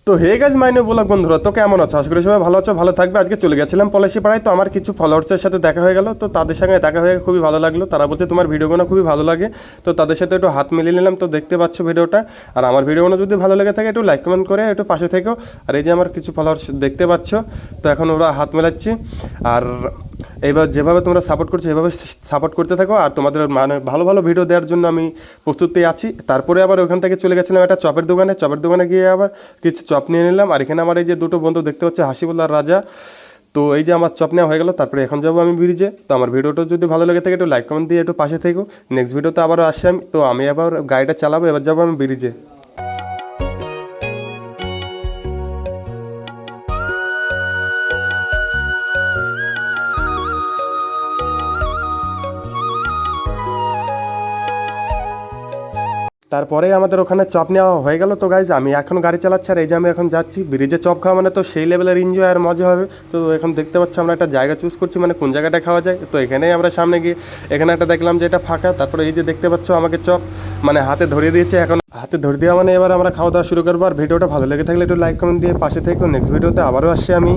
তো hey guys মাইনে blog বন্ধুরা, তো কেমন আছো? আশা করি সবাই ভালো আছো, ভালো থাকবে। আজকে চলে গেছিলাম পলাশী পাড়ায়, তো আমার কিছু ফলোয়ার্সের সাথে দেখা হয়ে গেল। তো তাদের সঙ্গে দেখা হয়ে খুবই ভালো লাগলো। তারা বলছে তোমার ভিডিওগুলো খুবই ভালো লাগে, তো তাদের সাথে একটু হাত মিলিয়ে নিলাম। তো দেখতে পাচ্ছ ভিডিওটা, আর আমার ভিডিওগুলো যদি ভালো লেগে থাকে একটু লাইক কমেন্ট করে একটু পাশে থেকো। আর এই যে আমার কিছু ফলোয়ার্স দেখতে পাচ্ছ, তো এখন ওরা হাত মেলাচ্ছি। আর এইবার যেভাবে তোমরা সাপোর্ট করছো এভাবে সাপোর্ট করতে থাকো, আর তোমাদের মানে ভালো ভালো ভিডিও দেওয়ার জন্য আমি প্রস্তুতি আছি। তারপরে আবার ওখান থেকে চলে গেছিলাম একটা চপের দোকানে গিয়ে আবার কিছু চপ নিয়ে নিলাম। আর এখানে আমার এই যে দুটো বন্ধু দেখতে পাচ্ছি, হাসিবুল আর রাজা। তো এই যে আমার চপ নেওয়া হয়ে গেল, তারপরে এখন যাবো আমি ব্রিজে। তো আমার ভিডিওটা যদি ভালো লেগে থাকে একটু লাইক কমেন্ট দিয়ে একটু পাশে থেকো। নেক্সট ভিডিওতে আবারও আসছি আমি, তো আমি আবার গাড়িটা চালাবো, এবার যাবো আমি ব্রিজে। তারপরে আমাদের ওখানে চপ নেওয়া হয়ে গেল। তো গাইজ আমি এখন গাড়ি চালাচ্ছি, আর এই যে আমি এখন যাচ্ছি ব্রিজে। চপ খাওয়া মানে তো সেই লেভেলের এনজয় আর মজা হবে। তো এখন দেখতে পাচ্ছি আমরা একটা জায়গা চুজ করছি, মানে কোন জায়গাটা খাওয়া যায়। তো এখানেই আমরা সামনে গিয়ে এখানে একটা দেখলাম যে এটা ফাঁকা। তারপরে এই যে দেখতে পাচ্ছ আমাকে চপ মানে হাতে ধরিয়ে দিয়েছে। এখন হাতে ধরে দেওয়া মানে এবার আমরা খাওয়া দাওয়া শুরু করবো। আর ভিডিওটা ভালো লেগে থাকলে একটু লাইক কমেন্ট দিয়ে পাশে থেকো। নেক্সট ভিডিওতে আবারও আসছি আমি।